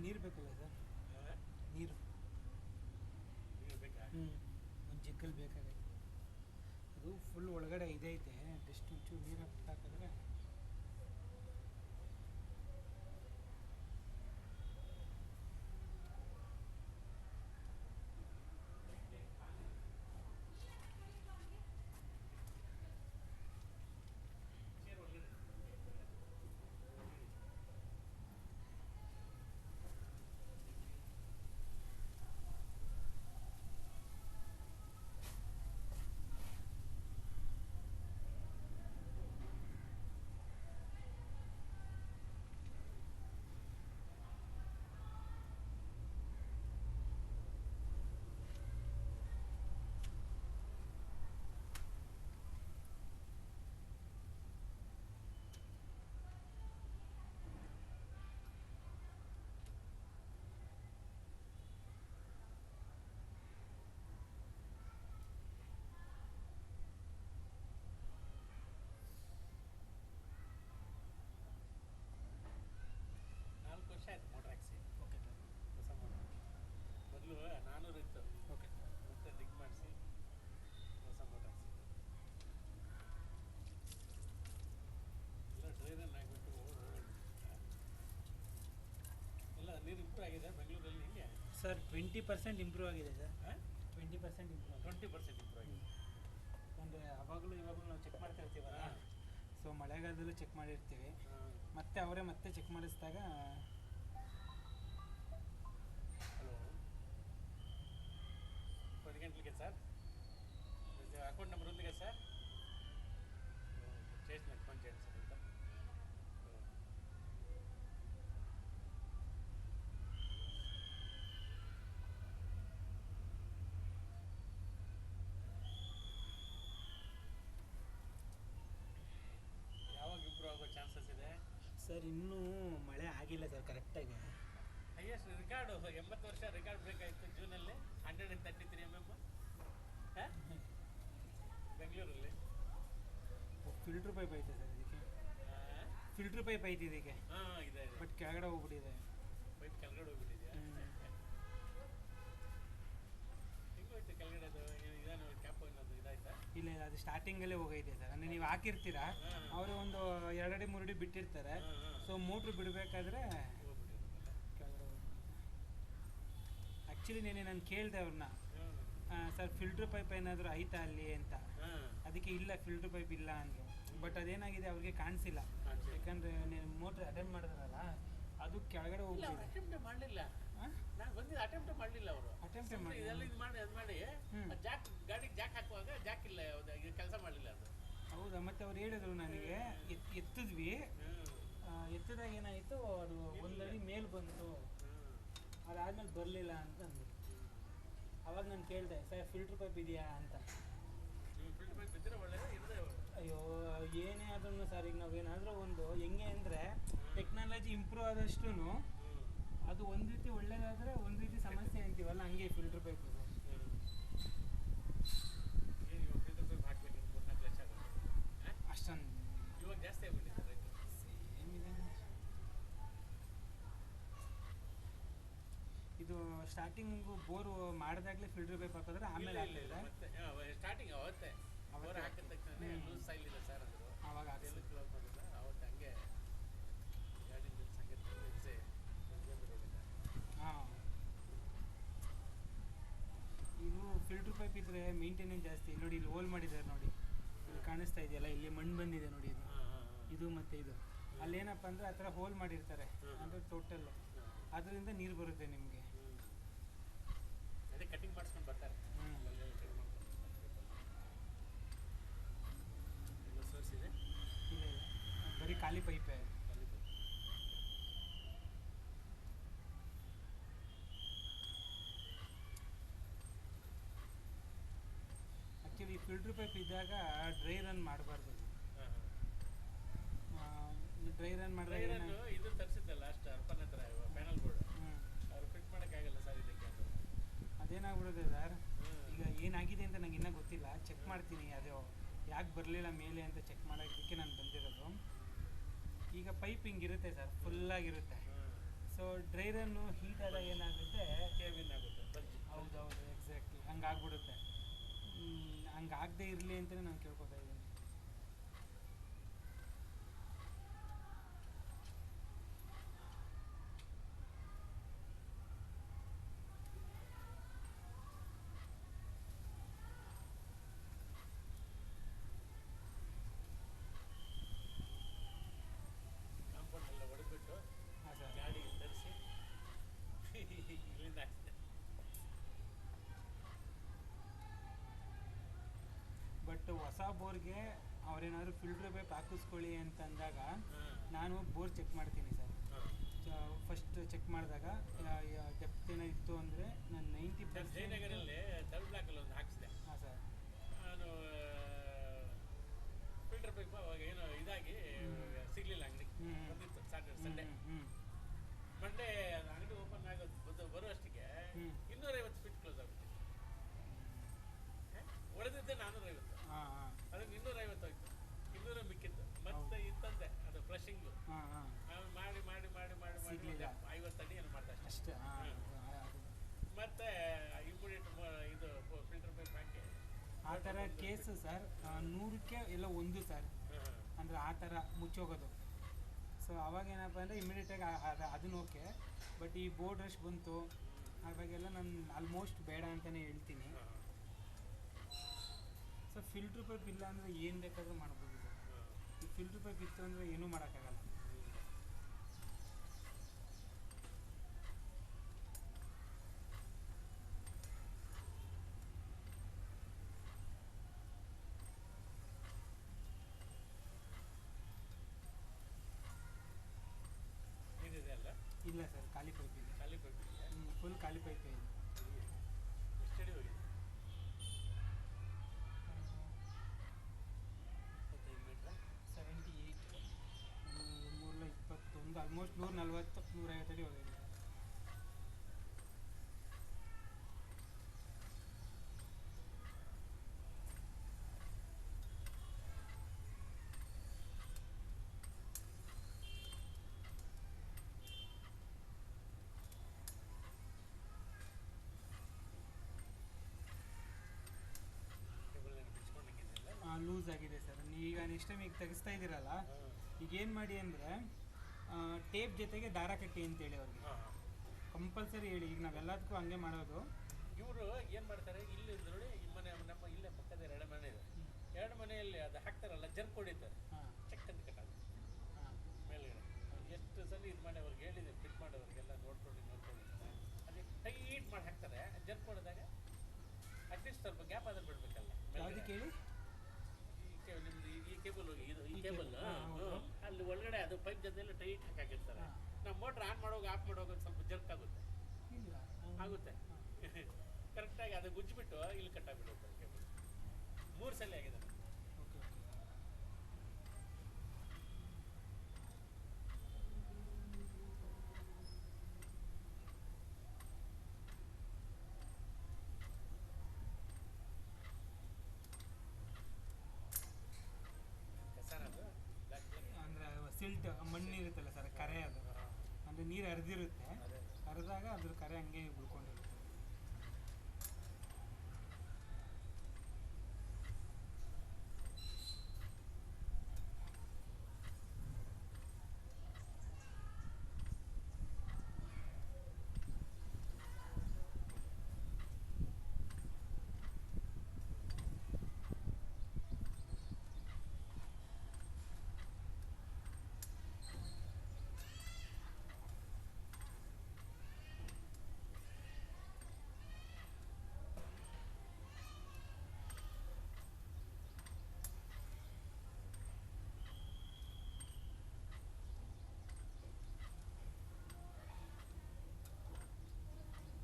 ನೀರು ಬೇಕಲ್ಲ ಸರ್? ನೀರು ನೀರು ಬೇಕಾ? ಒಂದು ಜಗ್ಗಲ್ಲಿ ಬೇಕಾಗೈತೆ. ಅದು ಫುಲ್ ಒಳಗಡೆ ಇದೈತೆ, ಜಸ್ಟ್ ಒಂಚೂರು ನೀರು ಹಾಕಿದ್ರೆ ವರ್ಷ ಆಯ್ತು ಮೋಟ್ರ್ ಹಾಕ್ಸಿ. Okay sir. ಹೊಸ ಮೋಟ್ರ್ ಮೊದಲು 400 ಇತ್ತು. ಓಕೆ ಮತ್ತೆ ಡಿಗ್ ಮಾಡಿಸಿ ಹೊಸ ಮೋಟ್ರ್ ಹಾಕ್ಸಿ. ಎಲ್ಲ ಡ್ರೈನಲ್ಲಿ ಆಗಿಬಿಟ್ಟು ಎಲ್ಲ ನೀರು ಇಂಪ್ರೂವ್ ಆಗಿದೆ ಬೆಂಗಳೂರಲ್ಲಿ. ಹಿಂಗೆ ಸರ್ 20% ಇಂಪ್ರೂವ್ ಆಗಿದೆ ಸರ್. 20% ಇಂಪ್ರೂವ್ 20% ಇಂಪ್ರೂವ್ ಆಗಿದೆ. ಅಂದರೆ ಅವಾಗಲೂ ಇವಾಗಲೂ ನಾವು ಚೆಕ್ ಮಾಡ್ತಾ ಇರ್ತೀವಲ್ಲ, ಸೊ ಮಳೆಗಾಲದಲ್ಲೂ ಚೆಕ್ ಮಾಡಿರ್ತೀವಿ. ಮತ್ತೆ ಅವರೇ ಮತ್ತೆ ಚೆಕ್ ಮಾಡಿಸಿದಾಗ ಹಲೋ 10 ಗಂಟೆಗೆ ಸರ್ ಅಕೌಂಟ್ ನಂಬರ್ ಒಂದಿಗೆ ಸರ್ ಚೇಂಜ್ ಮಾಡ್ಕೊಂಡು ಚೇಂಜ್ ಸರ್ ಅಂತ. ಯಾವಾಗ ಇಂಪ್ರೂವ್ ಆಗೋ ಚಾನ್ಸಸ್ ಇದೆ ಸರ್? ಇನ್ನೂ ಮಳೆ ಆಗಿಲ್ಲ ಸರ್ ಕರೆಕ್ಟಾಗಿ. ಹೈಯೆಸ್ಟ್ ರೆಕಾರ್ಡು 80 ವರ್ಷ ರೆಕಾರ್ಡ್ ಬ್ರೇಕ್ ಆಯಿತು ಜೂನಲ್ಲಿ 133 mm ಬೆಂಗಳೂರಲ್ಲಿ. ಫಿಲ್ಟ್ರ್ ಪೈಪ್ ಐತೆ ಸರ್ ಇದಕ್ಕೆ. ಫಿಲ್ಟ್ರ್ ಪೈಪ್ ಐತೆ ಇದಕ್ಕೆ. ಹಾಂ ಇದೆ ಬಟ್ ಕೆಳಗಡೆ ಹೋಗ್ಬಿಟ್ಟಿದೆ. ಪೈಪ್ ಕೆಳಗಡೆ ಹೋಗ್ಬಿಟ್ಟಿದೆಯಾ? ಹೆಂಗೋಯ್ತು ಕೆಳಗಡೆ? ಅದು ಇದಾನು ಕ್ಯಾಪ್ ಅನ್ನೋದು ಇದಾಯ್ತಾ? ಇಲ್ಲ ಇಲ್ಲ, ಅದು ಸ್ಟಾರ್ಟಿಂಗಲ್ಲೇ ಹೋಗೈತೆ ಸರ್. ಅಂದರೆ ನೀವು ಹಾಕಿರ್ತೀರಾ, ಅವರು ಒಂದು 2 ಅಡಿ 3 ಅಡಿ ಬಿಟ್ಟಿರ್ತಾರೆ. ಸೊ ಮೋಟ್ರ್ ಬಿಡಬೇಕಾದ್ರೆ ಕೆಳಗಡೆ ಆ್ಯಕ್ಚುಲಿ ನಾನು ಕೇಳಿದೆ ಅವ್ರನ್ನ, ಸರ್ ಫಿಲ್ಟ್ರ್ ಪೈಪ್ ಏನಾದರೂ ಐತಾ ಅಲ್ಲಿ ಅಂತ. ಅದಕ್ಕೆ ಇಲ್ಲ, ಫಿಲ್ಟ್ರ್ ಪೈಪ್ ಇಲ್ಲ ಅಂದರು. ಬಟ್ ಅದೇನಾಗಿದೆ ಅವ್ರಿಗೆ ಕಾಣಿಸಿಲ್ಲ. ಯಾಕಂದರೆ ನೀವು ಮೋಟ್ರ್ ಅಟೆಂಡ್ ಮಾಡಿದ್ರಲ್ಲ, ಅದು ಕೆಳಗಡೆ ಹೋಗ್ಬಿಟ್ಟಿದೆ. ಅಟೆಂಪ್ಟ್ ಮಾಡಲಿಲ್ಲ, ನಾನು ಬಂದಿದ್ದು ಅಟೆಂಪ್ಟ್ ಮಾಡಲಿಲ್ಲ ಅವರು. ಅಟೆಂಪ್ಟ್ ಮಾಡಿ ಇದೆಲ್ಲ ಇದು ಮಾಡಿ ಅದು ಮಾಡಿ ಜಾಕ್ ಗಾಡಿಗೆ ಜಾಕ್ ಹಾಕುವಾಗ ಜಾಕ್ ಇಲ್ಲ, ಇದು ಕೆಲಸ ಮಾಡಲಿಲ್ಲ ಅದು. ಹೌದಾ? ಮತ್ತು ಅವ್ರು ಹೇಳಿದ್ರು ನನಗೆ, ಎತ್ತಿದ್ವಿ, ಎತ್ತಿದಾಗ ಏನಾಯಿತು, ಅದು 1 ಅಡಿ ಮೇಲೆ ಬಂತು, ಅದಾದ್ಮೇಲೆ ಬರಲಿಲ್ಲ ಅಂತ ಅಂದರು. ಅವಾಗ ನಾನು ಕೇಳಿದೆ, ಸರ್ ಫಿಲ್ಟ್ರ್ ಪೈಪ್ ಇದೆಯಾ ಅಂತ. ಫಿಲ್ಟರ್ ಪೈಪ್ ಇದ್ದರೆ ಒಳ್ಳೆಯದು, ಇಲ್ಲದೆ ಅಯ್ಯೋ ಏನೇ ಆದ್ರೂ ಸರ್, ಈಗ ನಾವೇನಾದರೂ ಒಂದು ಹೆಂಗೆ ಅಂದರೆ ಟೆಕ್ನಾಲಜಿ ಇಂಪ್ರೂವ್ ಆದಷ್ಟು ಅದು ಒಂದು ರೀತಿ ಒಳ್ಳೇದಾದರೆ ಒಂದು ರೀತಿ ಸಮಸ್ಯೆ ಅಂತೀವಲ್ಲ, ಹಂಗೆ ಫಿಲ್ಟ್ರ್ ಪೈಪ್. ಏನು ಇವಾಗ ಫಿಲ್ಟರ್ ಪೈಪ್ ಹಾಕಬೇಕು 3-4 ಲಕ್ಷ ಆಗುತ್ತೆ. ಅಷ್ಟೊಂದು ಇವಾಗ ಜಾಸ್ತಿ ಆಗ್ಬಿಟ್ಟಿದೆ ರೈಟ್. ಸೇಮ್ ಇದೆ. ಇದು ಸ್ಟಾರ್ಟಿಂಗು ಬೋರು ಮಾಡಿದಾಗಲೇ ಫಿಲ್ಟ್ರ್ ಪೈಪ್ ಹಾಕಿದ್ರೆ ಆಮೇಲೆ ಆಗ್ತಿದೆ. ಮತ್ತೆ ಸ್ಟಾರ್ಟಿಂಗ್ ಅವತ್ತೇ ಬೋರ್ ಹಾಕಿದ ತಕ್ಷಣ ಲೂಸ್ ಸೈಲ್ ಇಲ್ಲ ಸರ್ ಅಂದರು. ಆವಾಗ ಎಲ್ಲ ಕ್ಲೋಸ್ ಮಾಡಿಲ್ಲ ಅವತ್ತು. ಹಂಗೆ ಗಾಡಿ ನಿಲ್ಸಂಗೆ ನಿಲ್ಲಿಸಿ ರೋಡಿಂದ. ಹಾಂ, ಇದು ಫಿಲ್ಟ್ರ್ ಪೈಪ್ ಇದ್ದರೆ ಮೇಂಟೆನೆನ್ಸ್ ಜಾಸ್ತಿ. ನೋಡಿ ಇಲ್ಲಿ ಹೋಲ್ ಮಾಡಿದ್ದಾರೆ ನೋಡಿ, ಇಲ್ಲಿ ಕಾಣಿಸ್ತಾ ಇದೆಯಲ್ಲ, ಇಲ್ಲಿ ಮಣ್ಣು ಬಂದಿದೆ ನೋಡಿ, ಇದು ಮತ್ತು ಇದು. ಅಲ್ಲೇನಪ್ಪ ಅಂದರೆ ಆ ಥರ ಹೋಲ್ ಮಾಡಿರ್ತಾರೆ, ಅಂದರೆ ಟೋಟಲ್ ಅದರಿಂದ ನೀರು ಬರುತ್ತೆ ನಿಮಗೆ. ಅದೇ ಕಟಿಂಗ್ ಮಾಡಿಸ್ಕೊಂಡು ಬರ್ತಾರೆ. ಎಲ್ಲ ಸೋರ್ಸ್ ಇದೆ? ಇಲ್ಲ ಇಲ್ಲ, ಬರೀ ಖಾಲಿ ಪೈಪೇ. ಆ್ಯಕ್ಚುಲಿ ಫಿಲ್ಟ್ರ್ ಪೈಪ್ ಇದ್ದಾಗ ಡ್ರೈ ರನ್ ಮಾಡಬಾರ್ದು. ಡ್ರೈ ರನ್ ಮಾಡಿದಾಗ ಇದು ತರಿಸಿದ್ದೆ ಲಾಸ್ಟ್ ಅರ್ಪನ್ ಹತ್ರ ಪ್ಯಾನಲ್ ಬೋರ್ಡ್, ಅವ್ರು ಫಿಟ್ ಮಾಡೋಕ್ಕಾಗಲ್ಲ ಸರ್ ಇದಕ್ಕೆ. ಅದೇನಾಗ್ಬಿಡುತ್ತೆ ಸರ್, ಈಗ ಏನಾಗಿದೆ ಅಂತ ನಂಗೆ ಇನ್ನೂ ಗೊತ್ತಿಲ್ಲ, ಚೆಕ್ ಮಾಡ್ತೀನಿ. ಅದು ಯಾಕೆ ಬರಲಿಲ್ಲ ಮೇಲೆ ಅಂತ ಚೆಕ್ ಮಾಡೋದಕ್ಕೆ ನಾನು ಬಂದಿರೋದು. ಈಗ ಪೈಪ್ ಹಿಂಗಿರುತ್ತೆ ಸರ್, ಫುಲ್ಲಾಗಿರುತ್ತೆ. ಸೊ ಡ್ರೈ ರನ್ನು ಹೀಟ್ ಆದಾಗ ಏನಾಗುತ್ತೆ, ಕೇವಿನ್ ಆಗುತ್ತೆ ಬರ್ಜಿ. ಹೌದೌದು ಎಕ್ಸಾಕ್ಟ್ಲಿ ಹಂಗಾಗ್ಬಿಡುತ್ತೆ. ಹಂಗಾಗದೇ ಇರಲಿ ಅಂತಲೇ ನಾನು ಕೇಳ್ಕೊತಾ ಇದ್ದೀನಿ. ಕಾಂಪೌಂಡ್ ಎಲ್ಲ ಹೊಡೆದ್ಬಿಟ್ಟು ಹಾಂ ಸರ್. ಗಾಡಿಗೆ ತರಿಸಿ ಇಲ್ಲಿಂದ ಹಾಕ್ಸಿದೆ. ಬಟ್ ಹೊಸ ಬೋರ್ಗೆ ಅವ್ರೇನಾದ್ರು ಫಿಲ್ಟ್ರ್ ಪೈಪ್ ಹಾಕಿಸ್ಕೊಳ್ಳಿ ಅಂತಂದಾಗ ನಾನು ಬೋರ್ ಚೆಕ್ ಮಾಡ್ತೀನಿ ಸರ್. ಫಸ್ಟ್ ಚೆಕ್ ಮಾಡಿದಾಗ ಡೆಪ್ತ್ ಏನೋ ಇತ್ತು ಅಂದರೆ ನಾನು 90% ಜಯನಗರಲ್ಲಿ ಥರ್ಡ್ ಬ್ಲಾಕಲ್ಲಿ ಒಂದು ಹಾಕ್ಸಿದೆ. ಹಾಂ ಸರ್. ನಾನು ಫಿಲ್ಟರ್ ಪೈಪ್ ಅವಾಗ ಏನೋ ಇದಾಗಿ ಸಿಗಲಿಲ್ಲ ಅಂಗಡಿ. ಬಂದಿತ್ತು ಸಾಟರ್ಡೆ ಸಂಡೇ. ಮಂಡೇ ಅಂಗಡಿ ಓಪನ್ ಆಗೋದು ಬರುವಷ್ಟಿಗೆ 250 ಫೀಟ್ ಕ್ಲೋಸ್ ಆಗುತ್ತೆ. ಹೊಡೆದಿದ್ದೆ 450, ಹಾಂ ಹಾಂ ಅದಕ್ಕೆ 250 ಹೋಯ್ತು. 200 ಮಿಕ್ಕಿತ್ತು. ಮತ್ತೆ ಇತ್ತಂತೆ ಅದು ಫ್ಲಶಿಂಗು. ಹಾಂ ಹಾಂ ಮಾಡಿ ಮಾಡಿ ಮಾಡಿ ಮಾಡಿ ಮಾಡಿ ಸಿಗ್ಲಿಲ್ಲ. 50 ಅಡಿ ಏನು ಮಾಡ್ದೆ ಅಷ್ಟೇ. ಅಷ್ಟೇ. ಹಾಂ ಮತ್ತೆ ಇಮಿಡಿಯೇಟ್ ಇದು ಫಿಲ್ಟರ್ ಪೈಪ್ ಹಾಕಿ ಆ ಥರ ಕೇಸು ಸರ್ 100ಕ್ಕೆ ಎಲ್ಲ ಒಂದು ಸರ್, ಅಂದರೆ ಆ ಥರ ಮುಚ್ಚೋಗೋದು. ಸೊ ಅವಾಗ ಏನಪ್ಪ ಅಂದರೆ ಇಮಿಡಿಯೇಟಾಗಿ ಅದನ್ನು ಓಕೆ. ಬಟ್ ಈ ಬೋರ್ಡ್ ರಶ್ ಬಂತು ಅವಾಗೆಲ್ಲ ನಾನು ಆಲ್ಮೋಸ್ಟ್ ಬೇಡ ಅಂತಲೇ ಹೇಳ್ತೀನಿ. ಸೊ ಫಿಲ್ಟ್ರ್ ಪೈಪ್ ಇಲ್ಲ ಅಂದರೆ ಏನು ಬೇಕಾದರೂ ಮಾಡ್ಬೋದು ಸರ್. ಈ ಫಿಲ್ಟ್ರ್ ಪೈಪ್ ಇತ್ತು ಅಂದರೆ ಏನೂ ಮಾಡೋಕ್ಕಾಗಲ್ಲ. ಇದಿದೆ ಅಲ್ಲ, ಇಲ್ಲ ಸರ್, ಖಾಲಿ ಪೈಪ್ ಇದೆ. ಖಾಲಿ ಪೈಪ್ ಇದೆ. ಫುಲ್ ಖಾಲಿ ಪೈಪ್ ಇದೆ. ಎಷ್ಟು ಅಡಿ ಹೋಗಿದೆ? 25 ಮೀಟ್ರ. 78, 321, ಆಲ್ಮೋಸ್ಟ್ 140 150 ಅಡಿ ಹೋಗಿದೆ. ಟೇಬಲ್ ಬಿಚ್ಕೊಂಡಂಗಿದೆಯಲ್ಲ. ಲೂಸ್ ಆಗಿದೆ ಸರ್. ಈಗ ನೆಕ್ಸ್ಟ್ ಟೈಮ್ ಈಗ ತೆಗಿಸ್ತಾ ಇದ್ದೀರಲ್ಲ, ಈಗ ಏನು ಮಾಡಿ ಅಂದರೆ ಟೇಪ್ ಜೊತೆಗೆ ದಾರ ಕಟ್ಟಿ ಅಂತೇಳಿ ಅವ್ರಿಗೆ ಕಂಪಲ್ಸರಿ ಹೇಳಿ. ಈಗ ನಾವೆಲ್ಲದಕ್ಕೂ ಹಂಗೆ ಮಾಡೋದು. ಇವರು ಏನು ಮಾಡ್ತಾರೆ, ಇಲ್ಲಿ ನೋಡಿ ಈ ಮನೆ ನಮ್ಮ ಇಲ್ಲೇ ಪಕ್ಕದ 2 ಮನೆ ಇದೆ. 2 ಮನೆಯಲ್ಲಿ ಅದು ಹಾಕ್ತಾರಲ್ಲ, ಜರ್ಕ್ ಹೊಡಿತಾರೆ. ಹಾಂ ಚೆಕ್ ಅಂತ ಕಟ್ಟಾಗ ಹಾಂ ಮೇಲ್ಗಡೆ ಎಷ್ಟು ಸಲ ಇದು ಮಾಡಿ ಅವ್ರಿಗೆ ಹೇಳಿದೆ, ಫಿಟ್ ಮಾಡೋರಿಗೆಲ್ಲ ನೋಡ್ಕೊಂಡು ಅದೇ ಟೈಟ್ ಮಾಡಿ ಹಾಕ್ತಾರೆ. ಜರ್ಕ್ ಹೊಡೆದಾಗ ಅಟ್ಲೀಸ್ಟ್ ಸ್ವಲ್ಪ ಗ್ಯಾಪ್ ಆದ್ರೆ ಬಿಡ್ಬೇಕಲ್ಲ. ಯಾವುದಕ್ಕೆ ಹೇಳಿ? ನಿಮ್ದು ಈ ಕೇಬಲ್ ಹೋಗಿ ಇದು ಈ ಈ ಕೇಬಲ್ ಕೇಬಲ್, ಅಲ್ಲಿ ಒಳಗಡೆ ಅದು ಪೈಪ್ ಜೊತೆಲ್ಲ ಟೈಟ್ ಹಾಕಿರ್ತಾರೆ. ನಾವು ಮೋಟ್ರ್ ಆನ್ ಮಾಡುವಾಗ ಆಫ್ ಮಾಡುವಾಗ ಸ್ವಲ್ಪ ಜರ್ಕ್ ಆಗುತ್ತೆ. ಇಲ್ಲ ಆಗುತ್ತೆ ಕರೆಕ್ಟಾಗಿ ಅದು ಗುಜ್ಜಿಬಿಟ್ಟು ಇಲ್ಲಿ ಕಟ್ಟಾಗ್ಬಿಡುತ್ತೆ ಕೇಬಲ್. 3 ಸಲ ಆಗಿದೆ. Okay okay. ಕಸನದು ಬ್ಲ್ಯಾಕ್ ಬ್ಲ್ಯಾಕ್ ಅಂದರೆ ಸಿಲ್ಟ್ ಮಣ್ಣು ಇರುತ್ತಲ್ಲ ಸರ್, ಕರೆ ಅದು. ಅಂದರೆ ನೀರು ಹರಿದಿರುತ್ತೆ, ಅದೇ ಹರಿದಾಗ ಅದ್ರ ಕರೆ ಹಂಗೆ ಉಳ್ಕೊಂಡಿರುತ್ತೆ.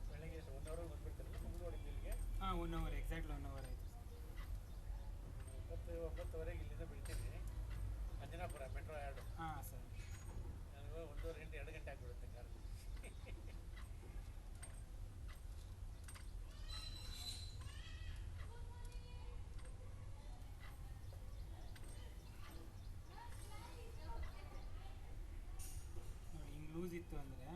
ಬೆಳಗ್ಗೆ 1 ಅವರ್ ಬಂದ್ಬಿಡ್ತಾರಲ್ಲ ಮಂಗಳೂರಿಗೆ ಇಲ್ಲಿಗೆ. ಹಾಂ 1 ಅವರ್, ಎಕ್ಸಾಕ್ಟ್ಲಿ 1 ಅವರ್ ಆಯಿತು. 9:09ವರೆಗೆ ಇಲ್ಲಿಂದ ಬಿಡ್ತೀನಿ. Anjanapura metro yard. ಹಾಂ ಸರ್. ನನಗೆ 1:30 ಗಂಟೆ 2 ಗಂಟೆ ಆಗಿಬಿಡುತ್ತೆ ಕಾರಲ್ಲಿ. ನೋಡಿ ಹಿಂಗೆ ಲೂಸ್ ಇತ್ತು ಅಂದರೆ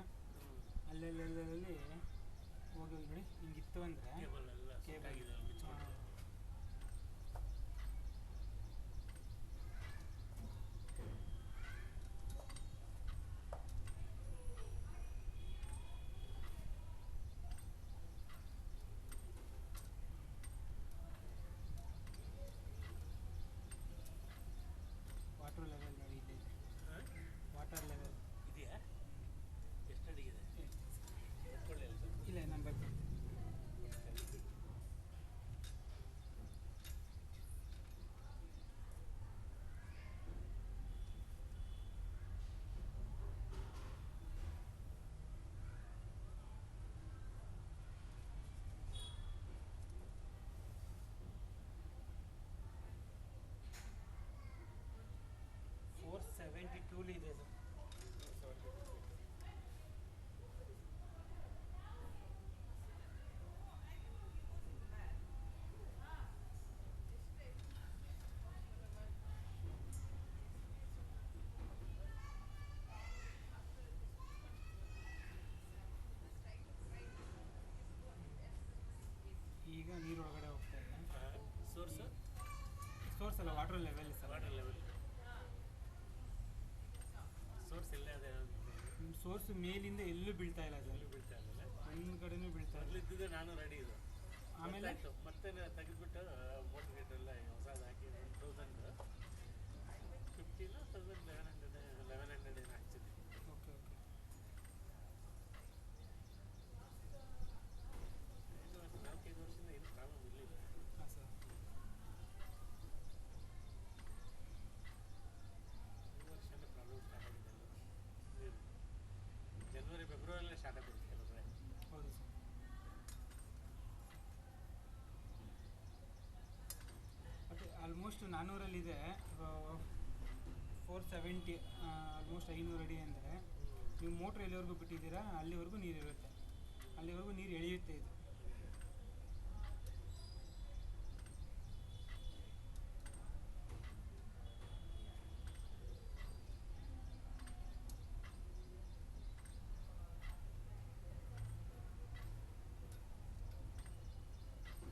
ನೋಡಿ ಹಿಂಗಿತ್ತು ಅಂದರೆ ಕೇಬಲ್ ಎಲ್ಲ ಆಗಿದೆ ಬಿಚ್ಕೊಂಡು. ವಾಟರ್ ಲೆವೆಲ್ ನೋಡಿ ಇಲ್ಲಿ ವಾಟರ್ ಲೆವೆಲ್ ಇದೆಯಾ? ಎಷ್ಟು ಅಡಿಗಿದೆ? ಒಪ್ಕೊಳ್ಳಿ ಅಲ್ಲ ಸರ್. ಇಲ್ಲ ನಂಬರ್ ಕೊಡ್ತೀನಿ. ಟೂಲ್ ಇದೆ ಸರ್. ಈಗ ನೀರೊಳಗಡೆ ಹೋಗ್ತಾ ಇದೆ. ಸೋರ್ಸ್ ಅಲ್ಲ, water level sir. Water level source ಎಲ್ಲೇ ಅದೇ ಸೋರ್ಸ್ ಮೇಲಿಂದ ಎಲ್ಲೂ ಬೀಳ್ತಾ ಇಲ್ಲ ಸರ್. ಬೀಳ್ತಾ ಇಲ್ಲ, ಒಂದು ಕಡೆನೂ ಬೀಳ್ತಾ ಇಲ್ಲ. ಮೊದಲಿದ್ದಿದ್ದು ನಾನು ರೆಡಿ ಇದು. ಆಮೇಲೆ ಮತ್ತೆ ತೆಗೆದ್ಬಿಟ್ಟು ಮೋಟರ್ ಗೇಟ್ ಎಲ್ಲ ಹೊಸದು ಹಾಕಿ 1050 1100 ಏನು ಹಾಕ್ಸಿದ್ದೆ. Okay okay. ನಾಲ್ಕೈದು ವರ್ಷದಿಂದ ಏನು ಪ್ರಾಬ್ಲಮ್ ಇರಲಿಲ್ಲ. ಹಾಂ ಸರ್. ಈ ವರ್ಷನೇ ಪ್ರಾಬ್ಲಮ್ ಸ್ಟಾರ್ಟ್ ಆಗಿದೆ. ಜನವರಿ ಫೆಬ್ರವರಿಯಲ್ಲೇ ಸ್ಟಾರ್ಟ್ ಆಗಿಬಿಡುತ್ತೆ ಕೆಲವು ಕಡೆ. ಹೌದು ಸರ್. ಮತ್ತು ಆಲ್ಮೋಸ್ಟ್ 400ರಲ್ಲಿದೆ. 470 ಆಲ್ಮೋಸ್ಟ್ 500 ಅಡಿ ಅಂದರೆ ನೀವು ಮೋಟ್ರ್ ಎಲ್ಲಿವರೆಗೂ ಬಿಟ್ಟಿದ್ದೀರಾ ಅಲ್ಲಿವರೆಗೂ ನೀರು ಇರುತ್ತೆ, ಅಲ್ಲಿವರೆಗೂ ನೀರು ಎಳೆಯುತ್ತೆ ಇದು.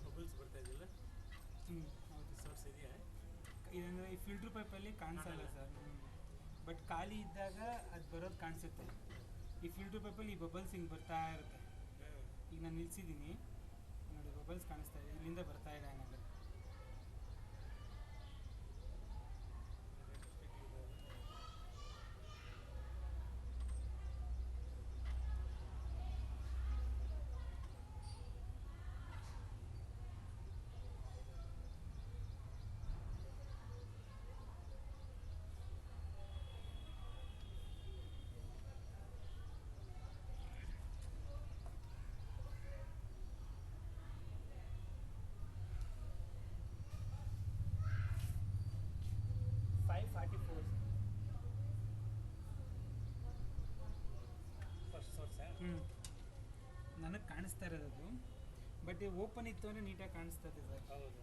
ಬಬಲ್ಸ್ ಬರ್ತಾ ಇದ್ದಿಲ್ಲ. ಹೌದು ಸರ್. ಸೋರ್ಸ್ ಇದೆಯಾ? ಇದಂದರೆ ಈ ಫಿಲ್ಟ್ರ್ ಪೈಪಲ್ಲಿ ಕಾಣಿಸಲ್ಲ ಸರ್. ಬಟ್ ಖಾಲಿ ಇದ್ದಾಗ ಅದು ಬರೋದು ಕಾಣಿಸುತ್ತೆ. ಈ ಫಿಲ್ಟ್ರ್ ಪೈಪಲ್ಲಿ ಈ ಬಬಲ್ಸ್ ಹಿಂಗೆ ಬರ್ತಾ ಇರುತ್ತೆ. ಈಗ ನಾನು ನಿಲ್ಸಿದ್ದೀನಿ ನೋಡಿ, ಬಬಲ್ಸ್ ಕಾಣಿಸ್ತಾ ಇದೆ, ಇಲ್ಲಿಂದ ಬರ್ತಾ ಇದೆ ಹಂಗಂದ್ರೆ. ಫಸ್ಟ್ ಸೋರ್ಸಾ? ನನಗೆ ಕಾಣಿಸ್ತಾ ಇರೋದು, ಬಟ್ ಓಪನ್ ಇತ್ತು ಅಂದರೆ ನೀಟಾಗಿ ಕಾಣಿಸ್ತದೆ ಸರ್. ಹೌದು.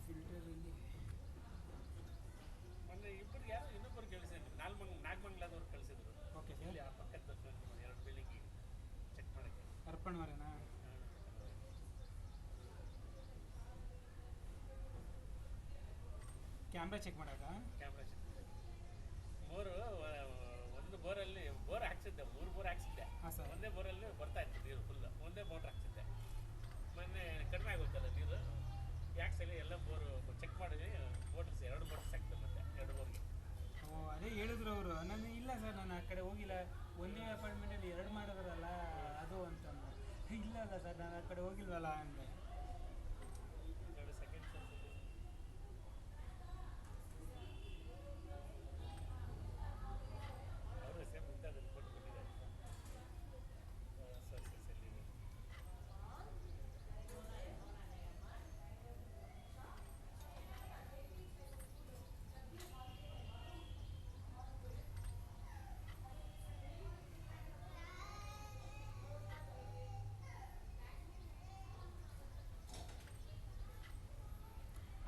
ಫಿಲ್ಟರಲ್ಲಿ ಮೊನ್ನೆ ಇಬ್ಬರು ಯಾರು ಇನ್ನೊಬ್ಬರು ಕಳಿಸಿದ್ರು, ನಾಗಮಂಗ್ಲದವ್ರು ಕಳಿಸಿದ್ರು. Okay sir. ಇಲ್ಲಿ ಆ ಪಕ್ಕದ 2 ಬಿಲ್ಡಿಂಗ್ ಚೆಕ್ ಮಾಡೋಕ್ಕೆ. ಅರ್ಪಣ್ವರೇನಾ? ಕ್ಯಾಮ್ರಾ ಚೆಕ್ ಮಾಡೋಕೆ. ಕ್ಯಾಮ್ರಾ ಚೆಕ್ ಒಂದು ಬೋರಲ್ಲಿ ಬೋರ್ ಹಾಕ್ಸಿದ್ದೆ, 3 ಬೋರ್ ಹಾಕ್ಸಿದ್ದೆ. ಹಾಂ ಸರ್. ಒಂದೇ ಬೋರಲ್ಲಿ ಬರ್ತಾ ಇತ್ತು ನೀರು ಫುಲ್, ಒಂದೇ ಮೋಟ್ರ್ ಹಾಕ್ಸಿದ್ದೆ. ಮೊನ್ನೆ ಕಡಿಮೆ ಆಗುತ್ತಲ್ಲ ನೀರು, ಯಾಕೆ ಸಲ ಎಲ್ಲ ಬೋರು ಚೆಕ್ ಮಾಡಿದ್ವಿ, ಮೋಟ್ರ್ಸ್ 2 ಮೋಟ್ರ್ಸ್ ಹಾಕ್ತದೆ ಮತ್ತೆ 2 ಬೋರ್ಗೆ. ಓ ಅದೇ ಹೇಳಿದ್ರು ಅವರು. ನಾನು ಇಲ್ಲ ಸರ್, ನಾನು ಆ ಕಡೆ ಹೋಗಿಲ್ಲ, ಒಂದೇ ಅಪಾರ್ಟ್ಮೆಂಟಲ್ಲಿ 2 ಮಾಡಿದ್ರಲ್ಲ ಅದು ಅಂತ. ಇಲ್ಲ ಅಲ್ಲ ಸರ್, ನಾನು ಆ ಕಡೆ ಹೋಗಿಲ್ವಲ್ಲ ಅಂದೆ. 2 ಸೆಕೆಂಡ್ ಸೋರ್ಸ್ ಅವರು ಸೇಮ್ ಮುಂದಾದಲ್ಲಿ ಕೊಟ್ಬಿಟ್ಟಿದ್ದಾರೆ ಸೋರ್ಸಸ್ಸಲ್ಲಿ.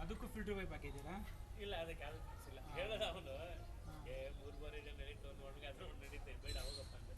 ಅದಕ್ಕೂ ಫಿಲ್ಟರ್ ಪೈಪ್ ಹಾಕಿದ್ದೀರಾ? ಇಲ್ಲ, ಅದಕ್ಕೆ ಯಾವುದು ಫಿಕ್ಸಿಲ್ಲ. ಹೇಳೋದು ಅವನು 3 ಬಾರಿ ನಡೀತು, ಒಂದು ಒಣಗಾದ್ರೂ ನಡೀತೆ, ಬೇಡ ಹೋಗಪ್ಪ ಅಂತ.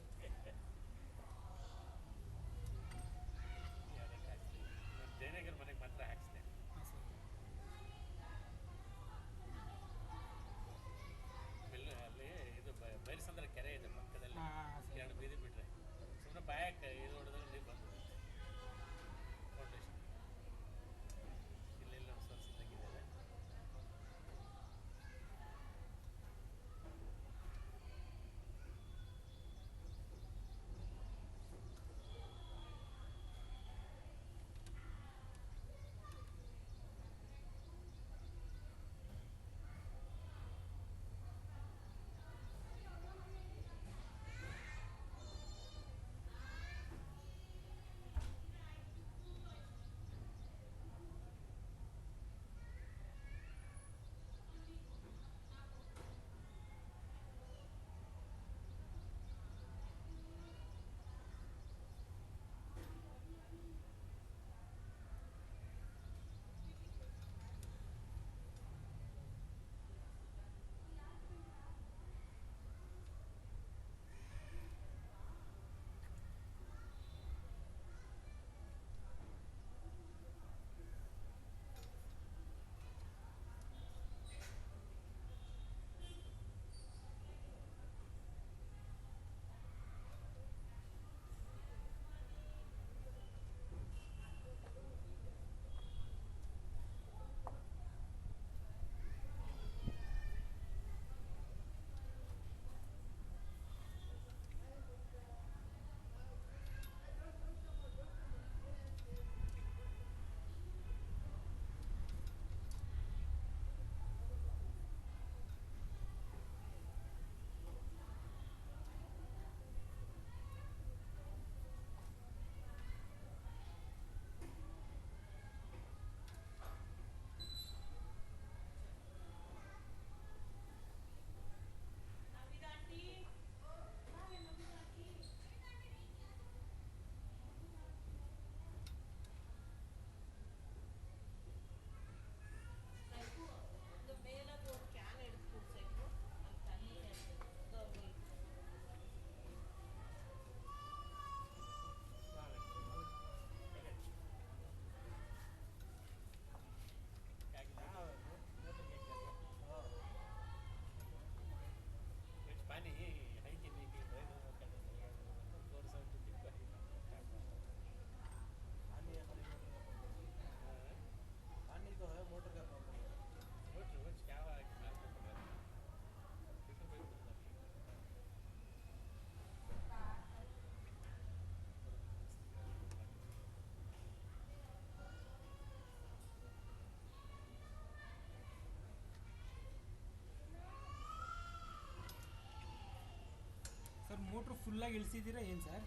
ಮೋಟ್ರು ಫುಲ್ಲಾಗಿ ಇಳಿಸಿದ್ದೀರಾ ಏನು ಸರ್?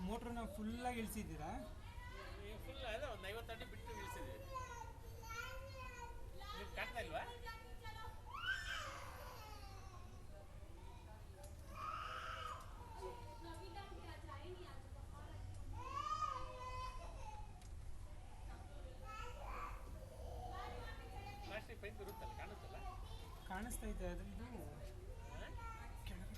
ಮೋಟ್ರನ್ನ ಫುಲ್ಲಾಗಿ ಇಳಿಸಿದ್ದೀರಾ? ಫುಲ್ ಅದ ಒಂದು 50 ಅಡಿ ಬಿಟ್ಟು ಇಳಿಸಿದ್ದೀವಿ. ನೀವು ಕಾಣ್ತಾ ಇಲ್ವಾ? ಪ್ಲಾಸ್ಟಿಕ್ ಪೈಪ್ ಇರುತ್ತಲ್ಲ, ಕಾಣುತ್ತಲ್ಲ? ಕಾಣಿಸ್ತೈತೆ ಅದ್ರದ್ದು ಕೆಳಗಡೆ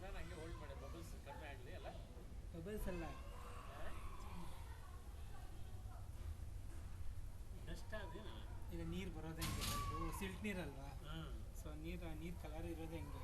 ನಾನು ಹಂಗೆ ಹೋಲ್ಡ್ ಮಾಡಿ ಬಬಲ್ಸ್ ಕಡಿಮೆ ಆಗಲಿ ಅಲ್ಲ. ಬಬಲ್ಸ್ ಅಲ್ಲ, ಡಸ್ಟ್ ಅದೇನು ಈಗ ನೀರು ಬರೋದು ಹೆಂಗೆ? ಇದು ಸಿಲ್ಟ್ ನೀರಲ್ವಾ, ಹಾಂ ಸೊ ನೀರು ಕಲರ್ ಇರೋದು ಹೆಂಗೆ?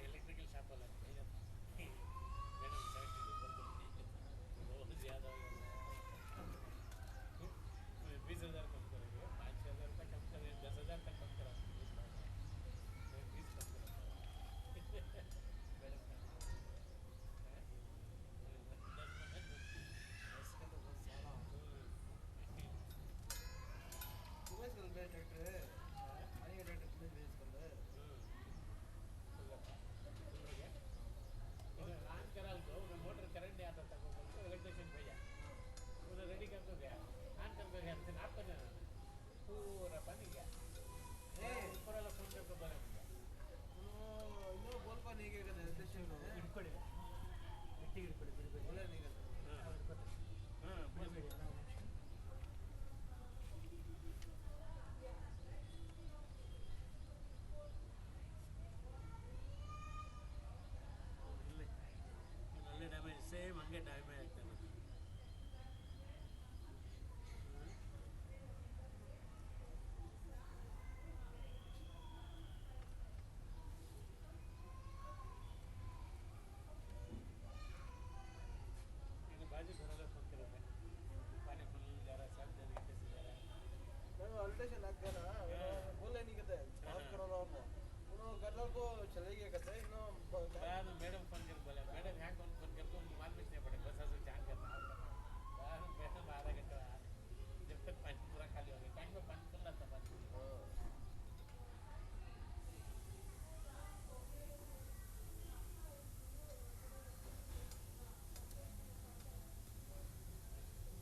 इलेक्ट्रिकल शॉप वाला मैडम 72 ज़्यादा 20,000 कम करेंगे, 5,000 रुपये कम करेंगे, 10,000 तक कम करा 20 कम मोटर करंट नहीं आता था इलेक्ट्रिशियन भैया उधर रेडी कर दो गया ऑन कर दो गया आप कर देना पूरा पानी गया ऊपर वाला फोन करके बोला मुझे ಇನ್ನೂ ಬೋಲ್ಪ ನೀಗೆ ಹಿಡ್ಕೊಳ್ಳಿ, ಗಟ್ಟಿಗೆ ಹಿಡ್ಕೊಳ್ಳಿ, ಬಿಡಬೇಡಿ. ಒಳ್ಳೆ ನೀಗೆ ಹಾಂ ಬಿಡಬೇಡಿ ಅಲ್ಲ, ಒಂದು ನಿಮಿಷ. ಒಳ್ಳೆ ಡ್ಯಾಮೇಜ್ ಸೇಮ್ ಹಂಗೆ ಡ್ಯಾಮೇಜ್ ಆಗ್ತದೆ. बाजू घर वाले फोन कर रहे हैं पानी फुल जा रहा है, सब जन घंटे से जा रहा है. मैं अल्ट्रेशन लग गया ना, बोले नहीं कहते माफ करो ना उन्होंने घर को चले गए कहते इन्हों बाद मैडम फोन कर बोला मैडम यहाँ कौन फोन कर को मालूम नहीं पड़े बस ऐसे जान करना बाद मैडम आधा घंटा जब तक पानी पूरा खाली हो गया टाइम में पानी खुला था पानी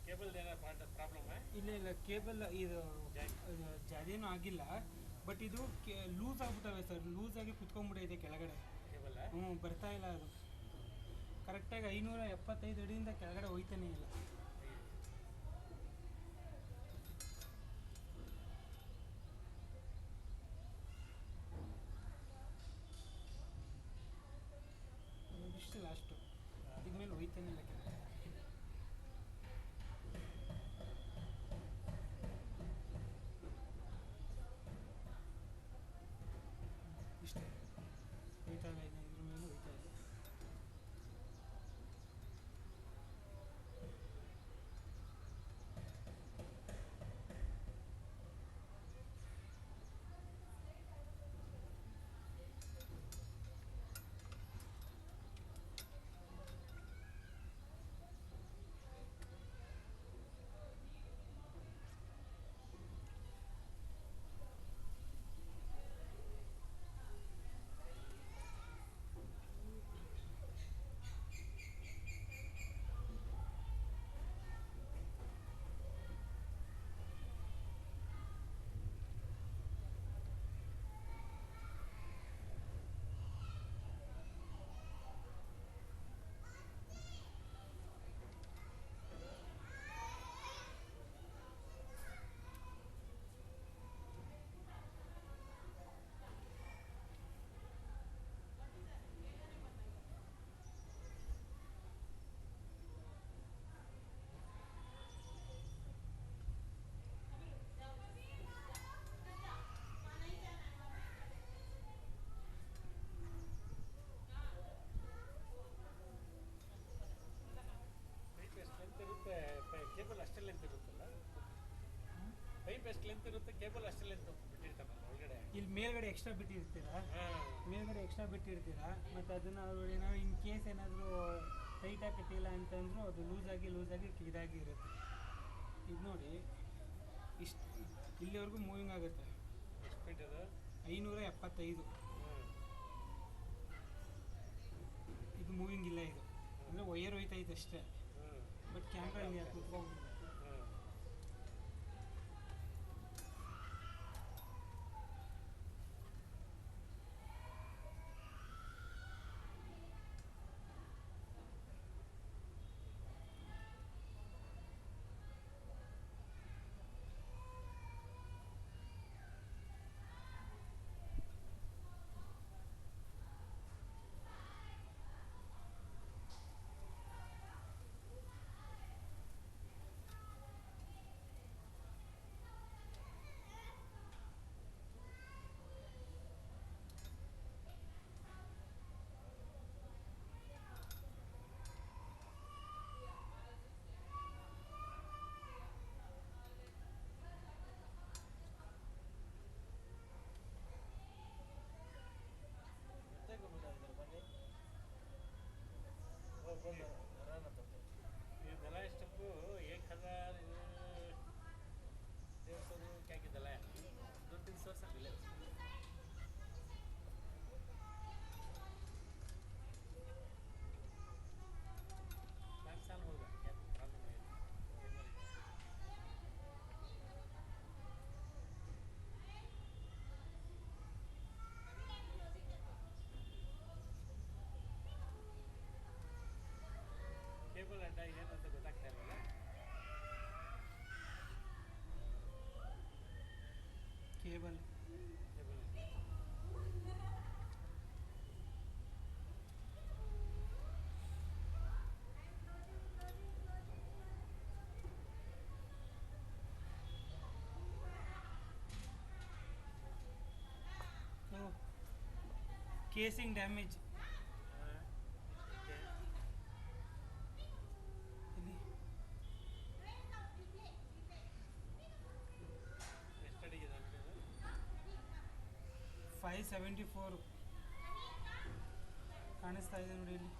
ಕೇಬಲ್ ಏನೋ ಪ್ರಾಬ್ಲಮ್ ಇಲ್ಲ ಇಲ್ಲ, ಕೇಬಲ್ ಇದು ಅದೇನೂ ಆಗಿಲ್ಲ, ಬಟ್ ಇದು ಲೂಸ್ ಆಗ್ಬಿಟ್ಟವೆ ಸರ್, ಲೂಸ್ ಆಗಿ ಕುತ್ಕೊಂಡ್ಬಿಟ್ಟೈತೆ ಕೆಳಗಡೆ. ಕೇಬಲ್ ಹ್ಞೂ, ಬರ್ತಾ ಇಲ್ಲ ಅದು ಕರೆಕ್ಟಾಗಿ 575 ಅಡಿಯಿಂದ ಕೆಳಗಡೆ ಹೋಯ್ತಾನೆ ಇಲ್ಲ. ಇಷ್ಟು ಲಾಸ್ಟು, ಇದ್ಮೇಲೆ ಹೋಯ್ತಾನೆ ಇಲ್ಲ ಕೆಳಗಡೆ. ಇಷ್ಟೇ ಹೋಯ್ತಾ ಇಲ್ಲ, ಇದ್ರ ಮೇಲೆ ಹೋಯ್ತಾ ಇಲ್ಲ. ಎಷ್ಟು ಲೆಂತ್ ಇರುತ್ತೆ ಕೇಬಲ್ ಅಷ್ಟೇ ಲೆಂತ್ ಬಿಟ್ಟಿರ್ತಾರಲ್ಲ ಒಳಗಡೆ. ಇಲ್ಲಿ ಮೇಲ್ಗಡೆ ಎಕ್ಸ್ಟ್ರಾ ಬಿಟ್ಟಿರ್ತೀರಾ, ಹಾಂ ಮೇಲ್ಗಡೆ ಎಕ್ಸ್ಟ್ರಾ ಬಿಟ್ಟಿರ್ತೀರಾ, ಮತ್ತು ಅದನ್ನು ಅವರು ಏನಾದ್ರು ಇನ್ ಕೇಸ್ ಏನಾದರೂ ಟೈಟಾಗಿ ಕಟ್ಟಿಲ್ಲ ಅಂತಂದರೂ ಅದು ಲೂಸಾಗಿ ಇದಾಗಿ ಇರುತ್ತೆ. ಇದು ನೋಡಿ ಇಷ್ಟು ಇಲ್ಲಿವರೆಗೂ ಮೂವಿಂಗ್ ಆಗುತ್ತೆ. ಎಷ್ಟು ಫೀಟ್ ಅದು? 575. ಇದು ಮೂವಿಂಗ್ ಇಲ್ಲ, ಇದು ಅಂದರೆ ವೈರ್ ಹೋಯ್ತೈತೆ ಅಷ್ಟೇ. ಬಟ್ ಕ್ಯಾಮ್ರಾ ಇಲ್ಲಿ ಕುತ್ಕೊಂಡು ये दलाय स्टೆಪ್ 1000 क्या की दलाय 2-3 सौ से मिले पाँच साल होगा क्या प्रॉब्लम है ಕೇಬಲ್ ಅಡ್ಡ ಏನಂತ ಗೊತ್ತಾಗ್ತಾ ಇರಲಿಲ್ಲ. Cable casing damage. ಎಷ್ಟಡಿಗೆ 574 ಕಾಣಿಸ್ತಾ ಇದೆ ನೋಡಿ ಇಲ್ಲಿ.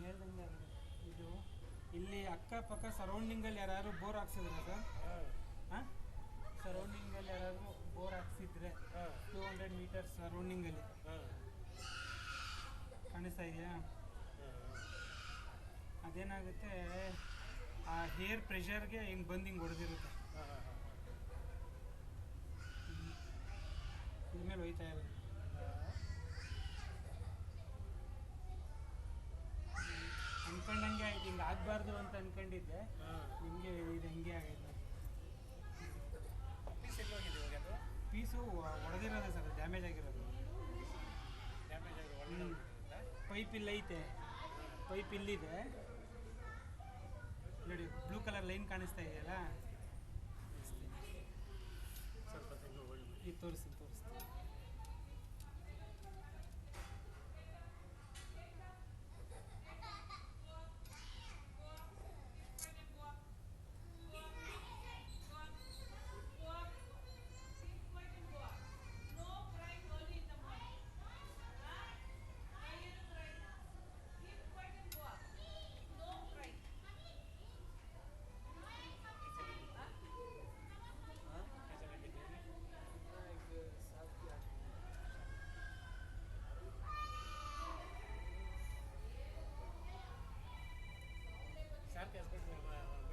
ಹೇಳ್ದಂಗೆ ಇದು ಇಲ್ಲಿ ಅಕ್ಕಪಕ್ಕ ಸರೌಂಡಿಂಗಲ್ಲಿ ಯಾರು ಬೋರ್ ಹಾಕ್ಸಿದ್ರೆ ಸರ್, ಹಾಂ ಸರೌಂಡಿಂಗಲ್ಲಿ ಯಾರಾದರೂ ಬೋರ್ ಹಾಕ್ಸಿದ್ರೆ 200 ಮೀಟರ್ಸ್ ಸರೌಂಡಿಂಗಲ್ಲಿ ಕಾಣಿಸ್ತಾ ಇದೆಯಾ? ಅದೇನಾಗುತ್ತೆ, ಆ ಹೇರ್ ಪ್ರೆಷರ್ಗೆ ಹಿಂಗೆ ಬಂದು ಹಿಂಗೆ ಹೊಡೆದಿರುತ್ತೆ, ಇದ್ರ ಮೇಲೆ ಹೋಯ್ತಾ ಇಲ್ಲ. ಅನ್ಕೊಂಡಂಗೆ ಆಯ್ತು, ಹಿಂಗೆ ಆಗಬಾರ್ದು ಅಂತ ಅನ್ಕೊಂಡಿದ್ದೆ, ನಿಮಗೆ ಇದು ಹಂಗೆ ಆಗೈತೆ. ಪೀಸ್ ಎಲ್ಲಿ ಹೋಗಿದೆ ಇವಾಗ ಅದು? ಪೀಸು ಹೊಡೆದಿರೋದು ಸರ್, ಡ್ಯಾಮೇಜ್ ಆಗಿರೋದು. ಡ್ಯಾಮೇಜ್ ಆಗಿ ಒಳಗಡೆ ಪೈಪ್ ಇಲ್ಲೈತೆ, ಪೈಪ್ ಇಲ್ಲಿದೆ ನೋಡಿ, ಬ್ಲೂ ಕಲರ್ ಲೈನ್ ಕಾಣಿಸ್ತಾ ಇದೆಯಲ್ಲ, ಸ್ವಲ್ಪ ತೆಗೆದು ಹೋಗಿ ಇದು ತೋರಿಸ್ತೀನಿ.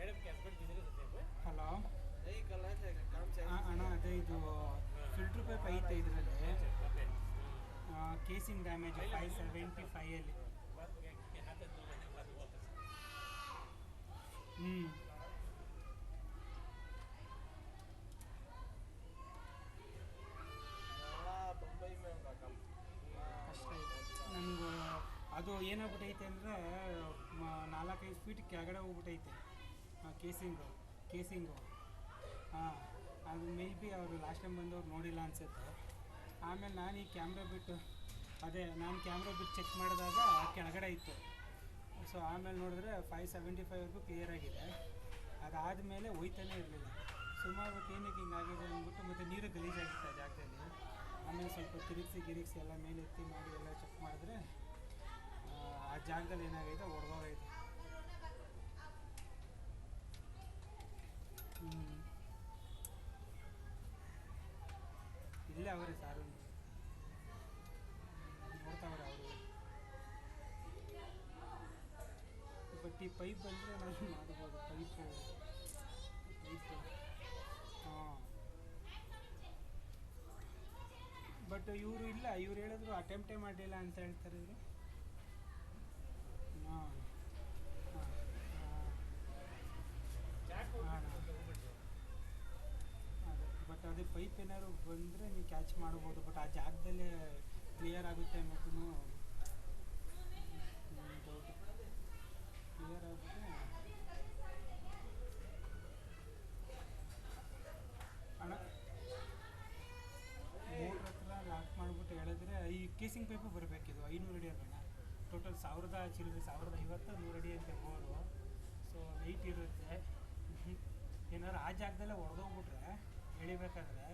मैडम के हस्बैंड बिजनेस होते हैं। ಹಲೋ नहीं कल ऐसे काम चाहिए ಅಣ್ಣ, ಅದೇ ಇದು ಫಿಲ್ಟ್ರ್ ಪೈಪ್ ಐತೆ ಇದರಲ್ಲಿ, ओके ಕೇಸಿಂಗ್ ಡ್ಯಾಮೇಜ್ 575 ಅಲ್ಲಿ. बात हो गया कि हाथ धो लेने के बाद वापस हाँ बम्बई में होगा काम ಕಷ್ಟ ಇದೆ ನನಗೆ. ಅದು ಏನಾಗ್ಬಿಟ್ಟೈತೆ ಅಂದರೆ 4-5 ಫೀಟ್ ಕೆಳಗಡೆ ಹೋಗ್ಬಿಟ್ಟೈತೆ ಕೇಸಿಂಗು. ಹಾಂ, ಅದು ಮೇ ಬಿ ಅವರು ಲಾಸ್ಟ್ ಟೈಮ್ ಬಂದವ್ರು ನೋಡಿಲ್ಲ ಅನಿಸುತ್ತೆ. ಆಮೇಲೆ ನಾನು ಈ ಕ್ಯಾಮ್ರಾ ಬಿಟ್ಟು ಅದೇ ನಾನು ಕ್ಯಾಮ್ರಾ ಬಿಟ್ಟು ಚೆಕ್ ಮಾಡಿದಾಗ ಕೆಳಗಡೆ ಇತ್ತು. ಸೊ ಆಮೇಲೆ ನೋಡಿದ್ರೆ 575ವರೆಗೂ ಕ್ಲಿಯರ್ ಆಗಿದೆ. ಅದಾದಮೇಲೆ ಹೋಯ್ತಾನೆ ಇರಲಿಲ್ಲ. ಸುಮಾರು ಹೊತ್ತು ಏನಕ್ಕೆ ಹಿಂಗಾಗಿದೆ ಅಂದ್ಬಿಟ್ಟು ಮತ್ತು ನೀರು ಗಲೀಜಾಗಿತ್ತು ಆ ಜಾಗದಲ್ಲಿ. ಆಮೇಲೆ ಸ್ವಲ್ಪ ಗಿರಿಕ್ಸಿ ಎಲ್ಲ ಮೇಲೆ ಎತ್ತಿ ಮಾಡಿ ಎಲ್ಲ ಚೆಕ್ ಮಾಡಿದ್ರೆ ಆ ಜಾಗದಲ್ಲಿ ಏನಾಗೈತೆ ಹೊಡೆದೋಗೈತೆ. ಇಲ್ಲೇ ಅವರೇ ಸಾರು ನೋಡ್ತಾವ್ರೆ ಅವರು. ಬಟ್ ಈ ಪೈಪ್ ಬಂದರೆ ನಾವು ಮಾಡ್ಬೋದು. ಪೈಪು ಹಾಂ. ಬಟ್ ಇವರು ಇಲ್ಲ, ಇವ್ರು ಹೇಳಿದ್ರು ಅಟೆಂಪ್ಟೇ ಮಾಡಲಿಲ್ಲ ಅಂತ ಹೇಳ್ತಾರೆ ಇವರು. ಹಾಂ ಹಾಂ ಅದೇ. ಬಟ್ ಅದೇ ಪೈಪ್ ಏನಾದ್ರು ಬಂದರೆ ನೀವು ಕ್ಯಾಚ್ ಮಾಡ್ಬೋದು. ಬಟ್ ಆ ಜಾಗದಲ್ಲೇ ಕ್ಲಿಯರ್ ಆಗುತ್ತೆ ಅನ್ನೋದು ಡೌಟ್. ಕ್ಲಿಯರ್ ಆಗುತ್ತೆ. ಅಣ್ಣ ಮೋಟ್ರ್ ಹತ್ರ ಲಾಕ್ ಮಾಡಿಬಿಟ್ಟು ಹೇಳಿದ್ರೆ ಈ ಕೇಸಿಂಗ್ ಪೈಪು ಬರಬೇಕಿದು 500 ಅಡಿ ಅಲ್ಲ ಟೋಟಲ್ 1000 ಚಿಲ್ಲರೆ 1050 100 ಅಡಿ ಅಂತ ಬೋರು. ಸೊ ವೆಯ್ಟ್ ಇರುತ್ತೆ. ಏನಾದ್ರು ಆ ಜಾಗದಲ್ಲೇ ಹೊಡೆದೋಗ್ಬಿಟ್ರೆ ಎಳಿಬೇಕಾದ್ರೆ.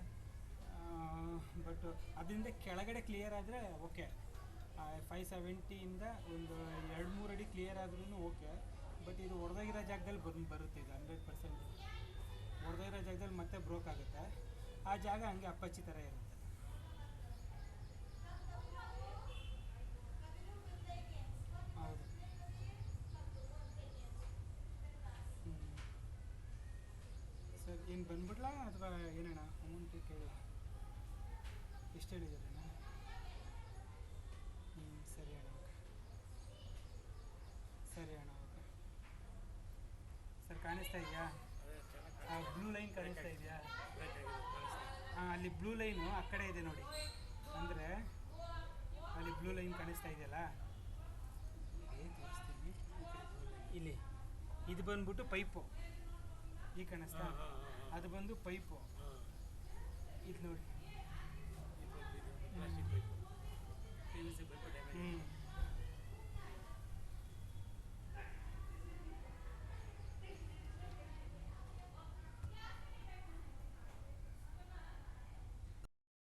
ಬಟ್ ಅದರಿಂದ ಕೆಳಗಡೆ ಕ್ಲಿಯರ್ ಆದರೆ ಓಕೆ. 570ಇಂದ ಒಂದು 2-3 ಅಡಿ ಕ್ಲಿಯರ್ ಆದ್ರೂ ಓಕೆ. ಬಟ್ ಇದು ಹೊಡೆದೋಗಿರೋ ಜಾಗದಲ್ಲಿ ಬರುತ್ತೆ ಇದು 100%. ಹೊಡೆದೋಗಿರೋ ಜಾಗದಲ್ಲಿ ಮತ್ತೆ ಬ್ರೋಕ್ ಆಗುತ್ತೆ. ಆ ಜಾಗ ಹಂಗೆ ಅಪ್ಪಚ್ಚಿ ಥರ ಇರುತ್ತೆ. ಹೌದು. ಸರ್ ಏನು ಬಂದ್ಬಿಡ್ಲಾ ಅಥವಾ ಏನಣ್ಣ ಅಮೌಂಟ್ ಕೇಳಿ ಎಷ್ಟು ಹೇಳಿದ್ದೀರಣ್ಣ? ಸರಿ ಅಣ್ಣ ಓಕೆ. ಸರಿ ಅಣ್ಣ ಓಕೆ. ಸರ್ ಕಾಣಿಸ್ತಾ ಇದೆಯಾ? ಬ್ಲೂ ಲೈನ್ ಕಾಣಿಸ್ತಾ ಇದೆಯಾ? ಹಾಂ ಅಲ್ಲಿ ಬ್ಲೂ ಲೈನು ಆ ಕಡೆ ಇದೆ ನೋಡಿ. ಅಂದರೆ ಅಲ್ಲಿ ಬ್ಲೂ ಲೈನ್ ಕಾಣಿಸ್ತಾ ಇದೆಯಲ್ಲ, ತೋರಿಸ್ತೀನಿ. ಇಲ್ಲಿ ಇದು ಬಂದ್ಬಿಟ್ಟು ಪೈಪು ಈಗ ಕಾಣಿಸ್ತಾ, ಅದು ಬಂದು ಪೈಪು. ಇದು ನೋಡಿ